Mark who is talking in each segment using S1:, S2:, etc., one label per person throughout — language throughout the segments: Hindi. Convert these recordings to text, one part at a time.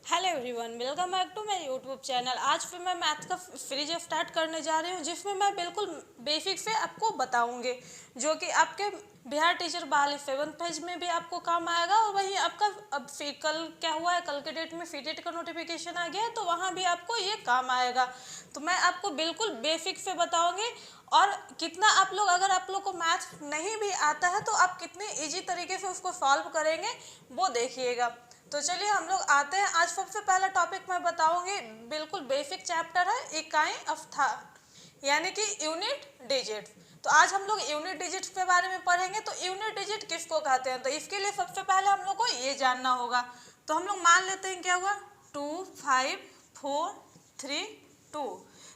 S1: Hello everyone, welcome back to my YouTube channel. आज फिर मैं मैथ का सीरीज स्टार्ट करने जा रही हूँ, जिसमें मैं बिल्कुल बेसिक से आपको बताऊंगी, जो कि आपके बिहार टीचर बहाली 7th पेज में भी आपको काम आएगा। और वहीं आपका अब कल क्या हुआ है, कल के डेट में सीटेट का नोटिफिकेशन आ गया है, तो वहाँ भी आपको ये काम आएगा। तो मैं आपको बिल्कुल बेसिक से बताऊँगी, और कितना आप लोग, अगर आप लोग को मैथ नहीं भी आता है तो आप कितने ईजी तरीके से उसको सॉल्व करेंगे वो देखिएगा। तो चलिए हम लोग आते हैं। आज सबसे पहला टॉपिक मैं बताऊंगी, बिल्कुल बेसिक चैप्टर है, इकाई अवस्था यानी कि यूनिट डिजिट। तो आज हम लोग यूनिट डिजिट के बारे में पढ़ेंगे। तो यूनिट डिजिट किसको कहते हैं, तो इसके लिए सबसे पहले हम लोग को ये जानना होगा। तो हम लोग मान लेते हैं क्या हुआ, 2 5 4 3 2।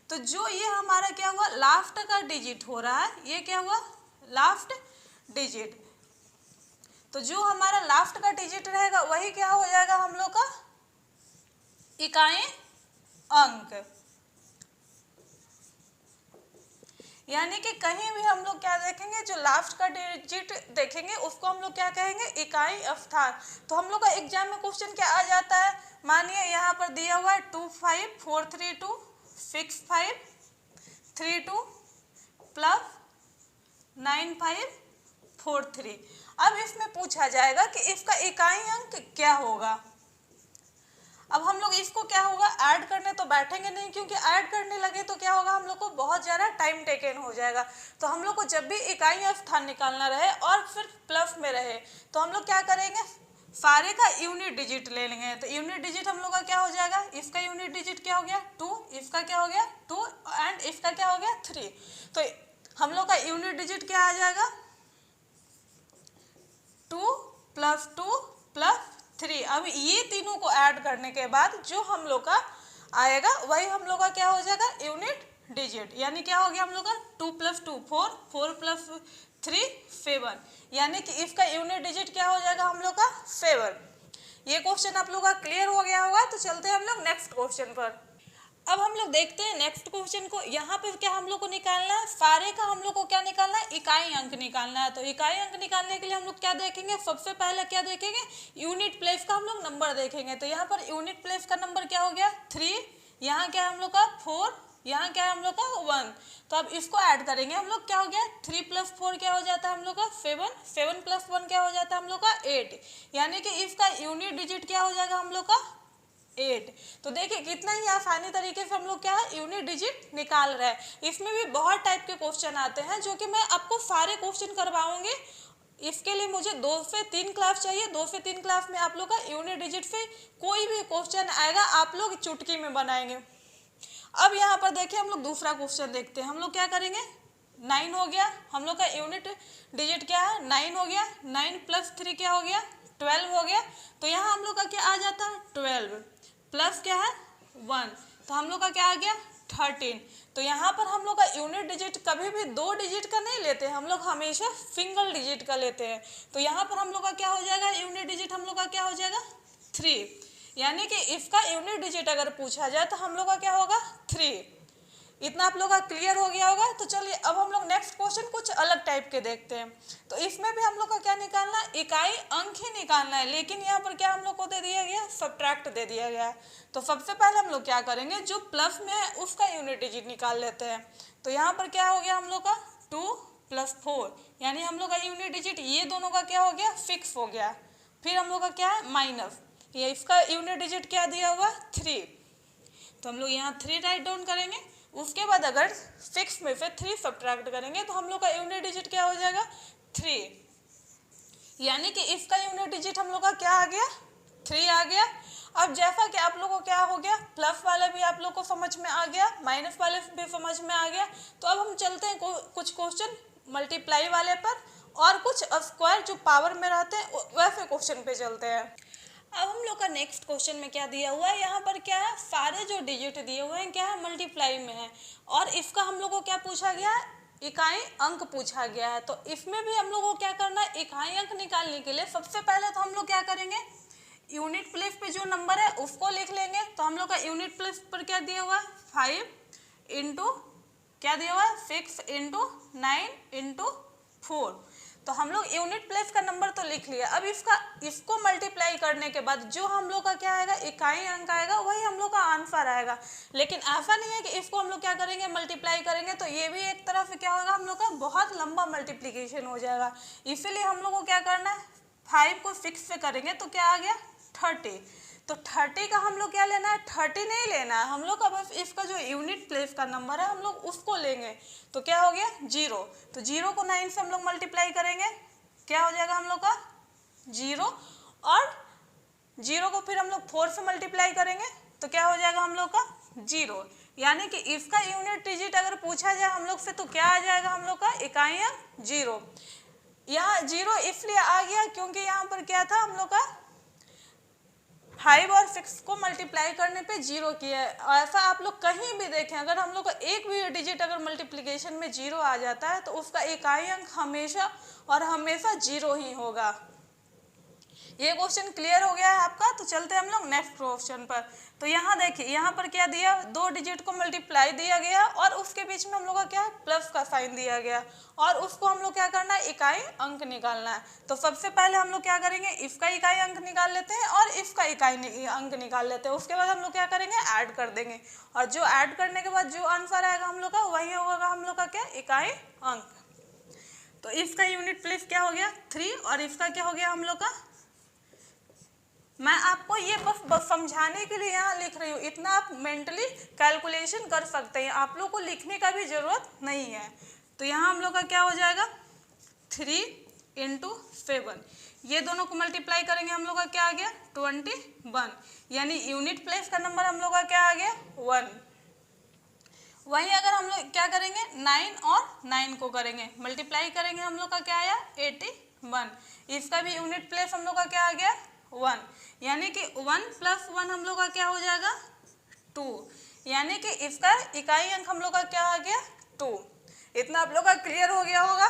S1: तो जो ये हमारा क्या हुआ, लास्ट का डिजिट हो रहा है, ये क्या हुआ, लास्ट डिजिट। तो जो हमारा लास्ट का डिजिट रहेगा वही क्या हो जाएगा हम लोग का इकाई अंक। यानी कि कहीं भी हम लोग क्या देखेंगे, जो लास्ट का डिजिट देखेंगे उसको हम लोग क्या कहेंगे, इकाई अवस्थान। तो हम लोग का एग्जाम में क्वेश्चन क्या आ जाता है, मानिए यहाँ पर दिया हुआ है 2 5 4 3 2 6 5 3 2 प्लस 9 5 4 3। अब इसमें पूछा जाएगा कि इसका इकाई अंक क्या होगा। अब हम लोग इसको क्या होगा, ऐड करने तो बैठेंगे नहीं, क्योंकि ऐड करने लगे तो क्या होगा, हम लोग को बहुत ज़्यादा टाइम टेकन हो जाएगा। तो हम लोग को जब भी इकाई स्थान निकालना रहे और फिर प्लस में रहे, तो हम लोग क्या करेंगे, सारे का यूनिट डिजिट ले लेंगे। तो यूनिट डिजिट हम लोग का क्या हो जाएगा, इसका यूनिट डिजिट क्या हो गया 2, इसका क्या हो गया 2 एंड इसका क्या हो गया 3। तो हम लोग का यूनिट डिजिट क्या आ जाएगा, 2 प्लस 2 प्लस 3। अब ये तीनों को ऐड करने के बाद जो हम लोग का आएगा वही हम लोग का क्या हो जाएगा, यूनिट डिजिट। यानी क्या हो गया हम लोग का 2 प्लस 2 4, 4 प्लस 3 7। यानी कि इसका यूनिट डिजिट क्या हो जाएगा हम लोग का 7। ये क्वेश्चन आप लोग का क्लियर हो गया होगा। तो चलते हैं हम लोग नेक्स्ट क्वेश्चन पर। अब हम लोग देखते हैं नेक्स्ट क्वेश्चन को। यहाँ पे क्या हम लोग को निकालना है, सारे का हम लोग को क्या निकालना है, इकाई अंक निकालना है। तो इकाई अंक निकालने के लिए हम लोग क्या देखेंगे, सबसे पहले क्या देखेंगे, यूनिट प्लेस का हम लोग नंबर देखेंगे। तो यहाँ पर यूनिट प्लेस का नंबर क्या हो गया 3, यहाँ क्या है हम लोग का 4, यहाँ क्या है हम लोग का 1। तो अब इसको ऐड करेंगे हम लोग, क्या हो गया 3 प्लस 4 क्या हो जाता है हम लोग का 7, 7 प्लस 1 क्या हो जाता है हम लोग का 8। यानी कि इसका यूनिट डिजिट क्या हो जाएगा हम लोग का 8। तो देखिए कितना ही आसानी तरीके से हम लोग क्या है, यूनिट डिजिट निकाल रहे हैं। इसमें भी बहुत टाइप के क्वेश्चन आते हैं, जो कि मैं आपको सारे क्वेश्चन करवाऊंगी। इसके लिए मुझे 2 से 3 क्लास चाहिए। 2 से 3 क्लास में आप लोग का यूनिट डिजिट से कोई भी क्वेश्चन आएगा आप लोग चुटकी में बनाएंगे। अब यहाँ पर देखिए हम लोग दूसरा क्वेश्चन देखते हैं। हम लोग क्या करेंगे, 9 हो गया हम लोग का यूनिट डिजिट क्या है, 9 हो गया। 9 प्लस 3 क्या हो गया 12 हो गया। तो यहाँ हम लोग का क्या आ जाता है 12 प्लस क्या है 1, तो हम लोग का क्या आ गया 13। तो यहाँ पर हम लोग का यूनिट डिजिट कभी भी 2 डिजिट का नहीं लेते, हम लोग हमेशा सिंगल डिजिट का लेते हैं। तो यहाँ पर हम लोग का क्या हो जाएगा, यूनिट डिजिट हम लोग का क्या हो जाएगा 3। यानी कि इसका यूनिट डिजिट अगर पूछा जाए तो हम लोग का क्या होगा 3। इतना आप लोग का क्लियर हो गया होगा। तो चलिए अब हम लोग नेक्स्ट क्वेश्चन कुछ अलग टाइप के देखते हैं। तो इसमें भी हम लोग का क्या निकालना है, इकाई अंक ही निकालना है, लेकिन यहाँ पर क्या हम लोग को दे दिया गया, सब्ट्रैक्ट दे दिया गया है। तो सबसे पहले हम लोग क्या करेंगे, जो प्लस में है उसका यूनिट डिजिट निकाल लेते हैं। तो यहाँ पर क्या हो गया हम लोग का 2 प्लस 4, यानी हम लोग का यूनिट डिजिट ये दोनों का क्या हो गया फिक्स हो गया। फिर हम लोग का क्या है माइनस, ये इसका यूनिट डिजिट क्या दिया हुआ 3। तो हम लोग यहाँ 3 राइट डाउन करेंगे। उसके बाद अगर 6 में से 3 सब्ट्रैक्ट करेंगे तो हम लोग का यूनिट डिजिट क्या हो जाएगा 3। यानी कि इसका यूनिट डिजिट हम लोग का क्या आ गया 3 आ गया। अब जैसा कि आप लोगों को क्या हो गया, प्लस वाले भी आप लोग को समझ में आ गया, माइनस वाले भी समझ में आ गया। तो अब हम चलते हैं कुछ क्वेश्चन मल्टीप्लाई वाले पर, और कुछ स्क्वायर जो पावर में रहते हैं वैसे क्वेश्चन पे चलते हैं। अब हम लोग का नेक्स्ट क्वेश्चन में क्या दिया हुआ है, यहाँ पर क्या है, सारे जो डिजिट दिए हुए हैं क्या है मल्टीप्लाई में है, और इसका हम लोग को क्या पूछा गया है, इकाई अंक पूछा गया है। तो इसमें भी हम लोग को क्या करना है, इकाई अंक निकालने के लिए सबसे पहले तो हम लोग क्या करेंगे, यूनिट प्लेस पे जो नंबर है उसको लिख लेंगे। तो हम लोग का यूनिट प्लेस पर क्या दिया हुआ है 5 इंटू क्या दिया हुआ है 6 इंटू 9 इंटू 4। तो हम लोग यूनिट प्लेस का नंबर तो लिख लिया। अब इसको मल्टीप्लाई करने के बाद जो हम लोग का क्या आएगा, इकाई अंक आएगा, वही हम लोग का आंसर आएगा। लेकिन ऐसा नहीं है कि इसको हम लोग क्या करेंगे, मल्टीप्लाई करेंगे तो ये भी एक तरफ क्या होगा, हम लोग का बहुत लंबा मल्टीप्लीकेशन हो जाएगा। इसीलिए हम लोग को क्या करना है, 5 को 6 से करेंगे तो क्या आ गया 30। तो 30 का हम लोग क्या लेना है, 30 नहीं लेना है हम लोग का, बस इसका जो यूनिट प्लेस का नंबर है हम लोग उसको लेंगे। तो क्या हो गया 0। तो 0 को 9 से हम लोग मल्टीप्लाई करेंगे, क्या हो जाएगा हम लोग का 0, और 0 को फिर हम लोग 4 से मल्टीप्लाई करेंगे तो क्या हो जाएगा हम लोग का 0। यानी कि इसका यूनिट डिजिट अगर पूछा जाए हम लोग से तो क्या आ जाएगा हम लोग का इकाई अंक 0। यहाँ 0 इसलिए आ गया क्योंकि यहाँ पर क्या था, हम लोग का 5 और 6 को मल्टीप्लाई करने पे 0 किया है। ऐसा आप लोग कहीं भी देखें, अगर हम लोग का एक भी डिजिट अगर मल्टीप्लिकेशन में 0 आ जाता है तो उसका इकाई अंक हमेशा और हमेशा 0 ही होगा। ये क्वेश्चन क्लियर हो गया है आपका। तो चलते हैं हम लोग नेक्स्ट क्वेश्चन पर। तो यहाँ देखिए, यहाँ पर क्या दिया, 2 डिजिट को मल्टीप्लाई दिया गया और उसके बीच में हम लोग का क्या है, प्लस का साइन दिया गया, और उसको हम लोग क्या करना है, इकाई अंक निकालना है। तो सबसे पहले हम लोग क्या करेंगे, इसका इकाई अंक निकाल लेते हैं और इसका इकाई अंक निकाल लेते हैं। उसके बाद हम लोग क्या करेंगे, ऐड कर देंगे, और जो ऐड करने के बाद जो आंसर आएगा हम लोग का वही होगा हम लोग का क्या, इकाई अंक। तो इसका यूनिट प्लेस क्या हो गया 3, और इसका क्या हो गया हम लोग का, मैं आपको ये बस समझाने के लिए यहाँ लिख रही हूँ, इतना आप मेंटली कैलकुलेशन कर सकते हैं, आप लोग को लिखने का भी जरूरत नहीं है। तो यहाँ हम लोग का क्या हो जाएगा 3 × 7, ये दोनों को मल्टीप्लाई करेंगे हम लोग का क्या आ गया 21, यानी यूनिट प्लेस का नंबर हम लोग का क्या आ गया 1। वहीं अगर हम लोग क्या करेंगे 9 और 9 को करेंगे मल्टीप्लाई करेंगे हम लोग का क्या आया 81, इसका भी यूनिट प्लेस हम लोग का क्या आ गया 1, यानी कि 1 + 1 हम लोग का क्या हो जाएगा 2, यानी कि इसका इकाई अंक हम लोग का क्या आ गया 2। इतना आप लोग का क्लियर हो गया होगा।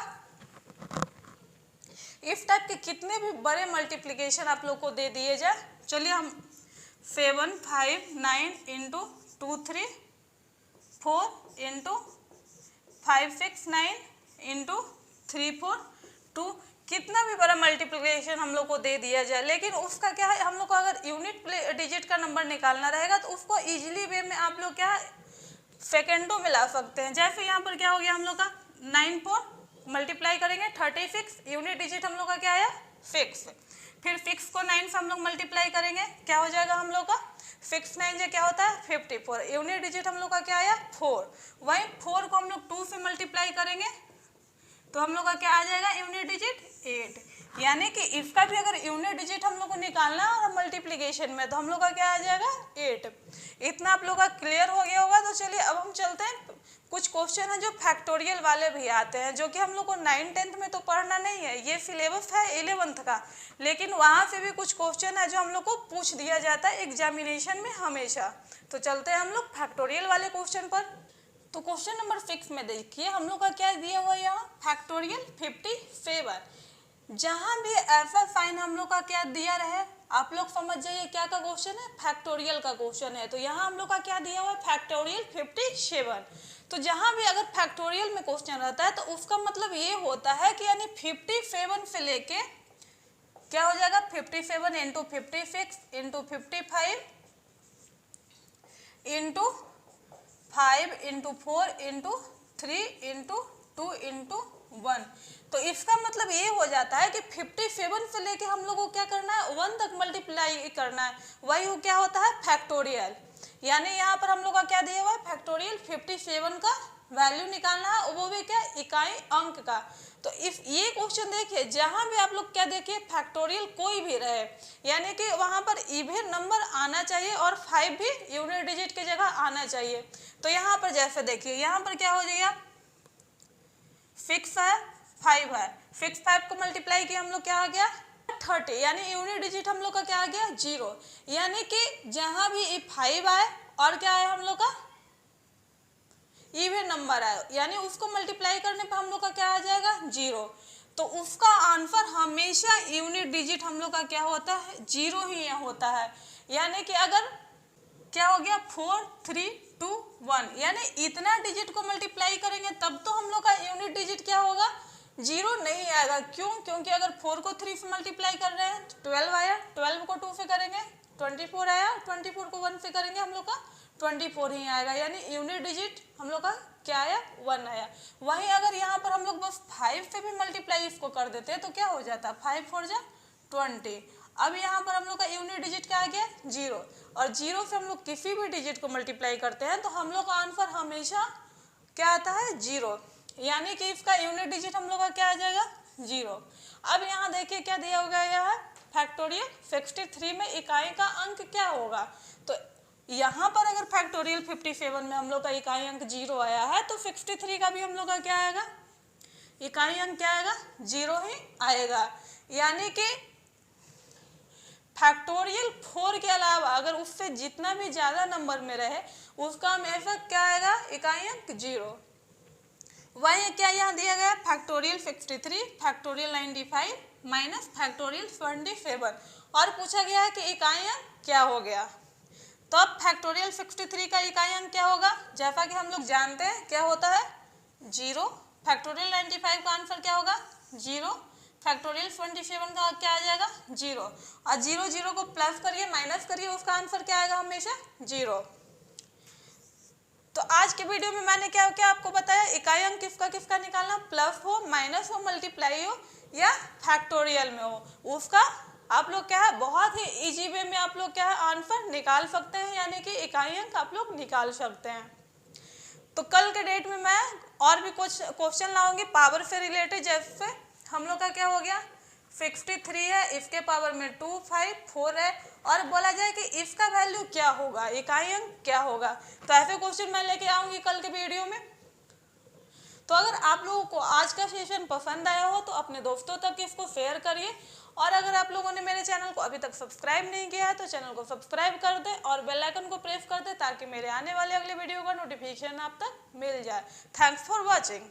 S1: इस टाइप के कितने भी बड़े मल्टीप्लिकेशन आप लोग को दे दिए जाए, चलिए हम 7 5 9 × 2 3 4 × 5 6 9 × 3 4 2, कितना भी बड़ा मल्टीप्लिकेशन हम लोग को दे दिया जाए, लेकिन उसका क्या है, हम लोग को अगर यूनिट डिजिट का नंबर निकालना रहेगा तो उसको इजीली वे में आप लोग क्या सेकेंडों में ला सकते हैं। जैसे यहाँ पर क्या हो गया हम लोग का 9 4 मल्टीप्लाई करेंगे 36, यूनिट डिजिट हम लोग का क्या आया 6, फिर 6 को 9 से हम लोग मल्टीप्लाई करेंगे, क्या हो जाएगा हम लोग का 6 9 से क्या होता है 54, यूनिट डिजिट हम लोग का क्या आया 4। वहीं 4 को हम लोग 2 से मल्टीप्लाई करेंगे तो हम लोग का क्या आ जाएगा यूनिट डिजिट 8, यानी कि इसका भी अगर यूनिट डिजिट हम लोग को निकालना है और मल्टीप्लिकेशन में तो हम लोग का क्या आ जाएगा 8। इतना आप लोग का क्लियर हो गया होगा। तो चलिए अब हम चलते हैं, कुछ क्वेश्चन है जो फैक्टोरियल वाले भी आते हैं, जो कि हम लोग को 9 10th में तो पढ़ना नहीं है, ये सिलेबस है 11th का, लेकिन वहाँ से भी कुछ क्वेश्चन है जो हम लोग को पूछ दिया जाता है एग्जामिनेशन में हमेशा। तो चलते हैं हम लोग फैक्टोरियल वाले क्वेश्चन पर। तो क्वेश्चन नंबर 6 में देखिए हम लोग का क्या दिया हुआ है, यहाँ फैक्टोरियल 57। जहाँ भी ऐसा साइन हम लोग का क्या दिया रहे, आप लोग समझ जाइए क्या का क्वेश्चन है, फैक्टोरियल का क्वेश्चन है। तो यहाँ हम लोग का क्या दिया हुआ है फैक्टोरियल 57। तो जहाँ भी अगर फैक्टोरियल में क्वेश्चन रहता है तो उसका मतलब ये होता है कि यानी 57 से लेके क्या हो जाएगा 57 × 56 × 55 × 5 × 4 × 3 × 2 × 1। तो इसका मतलब ये हो जाता है कि 57 से लेके हम लोग को क्या करना है 1 तक मल्टीप्लाई करना है, वही क्या होता है फैक्टोरियल। यानी यहाँ पर हम लोग का क्या दिया हुआ है फैक्टोरियल 57 का वैल्यू निकालना है, वो भी क्या इकाई अंक का। तो इस ये क्वेश्चन देखिए, जहाँ भी आप लोग क्या देखिए फैक्टोरियल कोई भी रहे, यानी कि वहाँ पर इवन नंबर आना चाहिए और 5 भी यूनिट डिजिट की जगह आना चाहिए। तो यहाँ पर जैसे देखिए, यहाँ पर क्या हो जाएगा 6 है 5 है, 6 5 को मल्टीप्लाई किया हम लोग क्या आ गया 30, यानी यूनिट डिजिट हम लोग का क्या आ गया 0, यानी कि जहाँ भी 5 आए और क्या आया हम लोग का इवन नंबर आए, यानी उसको मल्टीप्लाई करने पर हम लोग का क्या आ जाएगा 0। तो उसका आंसर हमेशा यूनिट डिजिट हम लोग का क्या होता है 0 ही होता है। यानी कि अगर क्या हो गया 4 3 2 1, यानी इतना डिजिट को मल्टीप्लाई करेंगे तब तो हम लोग का यूनिट डिजिट क्या होगा जीरो नहीं आएगा। क्यों? क्योंकि अगर 4 को 3 से मल्टीप्लाई कर रहे हैं 12 आया, 12 को 2 से करेंगे 24 आया, 24 को 1 से करेंगे हम लोग का 24 ही आएगा, यानी यूनिट डिजिट हम लोग का क्या आया? 1 आया। वहीं अगर यहाँ पर हम लोग बस 5 से भी मल्टीप्लाई इसको कर देते हैं तो क्या हो जाता? 5 4 जा 20। अब यहाँ पर हम लोग का यूनिट डिजिट क्या आ गया? 0, और 0 से हम लोग किसी भी डिजिट को मल्टीप्लाई करते हैं तो हम लोग का आंसर हमेशा क्या आता है? 0, यानी कि इसका यूनिट डिजिट हम लोग का क्या आ जाएगा? 0। अब यहाँ देखिए क्या दिया होगा, यह फैक्टोरियल 63 में इकाई का अंक क्या होगा? तो यहाँ पर अगर फैक्टोरियल 57 में हम लोग का इकाई अंक 0 आया है तो 63 का भी हम लोग का क्या आएगा? इकाई अंक क्या आएगा? 0 ही आएगा। यानी कि फैक्टोरियल 4 के अलावा अगर उससे जितना भी ज़्यादा नंबर में रहे उसका हमेशा क्या आएगा? इकाई अंक 0। वही क्या यहाँ दिया गया? फैक्टोरियल 63, फैक्टोरियल 95 माइनस फैक्टोरियल 27, और पूछा गया है कि इकाई अंक क्या हो गया। तो अब फैक्टोरियल 63 का इकाई अंक क्या होगा? जैसा कि हम लोग जानते हैं क्या होता है? 0। फैक्टोरियल 95 का आंसर क्या होगा? 0। फैक्टोरियल 27 का क्या आ जाएगा? 0, और 0 0 को प्लस करिए माइनस करिए उसका आंसर क्या आएगा? हमेशा 0। तो आज के वीडियो में मैंने क्या क्या आपको बताया? इकाई अंक किसका किसका निकालना, प्लस हो, माइनस हो, मल्टीप्लाई हो या फैक्टोरियल में हो, उसका आप लोग क्या है बहुत ही इजी वे में आप लोग क्या है आंसर निकाल सकते हैं, यानी कि इकाई अंक आप लोग निकाल सकते हैं। तो कल के डेट में मैं और भी कुछ क्वेश्चन लाऊंगी पावर से रिलेटेड। जैसे हम लोग का क्या हो गया? 63 है, इसके पावर में 2 5 4 है, और बोला जाए कि इसका वैल्यू क्या होगा, इकाई अंक क्या होगा। तो ऐसे क्वेश्चन मैं लेके आऊंगी कल के वीडियो में। तो अगर आप लोगों को आज का सेशन पसंद आया हो तो अपने दोस्तों तक इसको शेयर करिए, और अगर आप लोगों ने मेरे चैनल को अभी तक सब्सक्राइब नहीं किया है तो चैनल को सब्सक्राइब कर दें और बेल आइकन को प्रेस कर दें ताकि मेरे आने वाले अगले वीडियो का नोटिफिकेशन आप तक मिल जाए। Thanks for watching.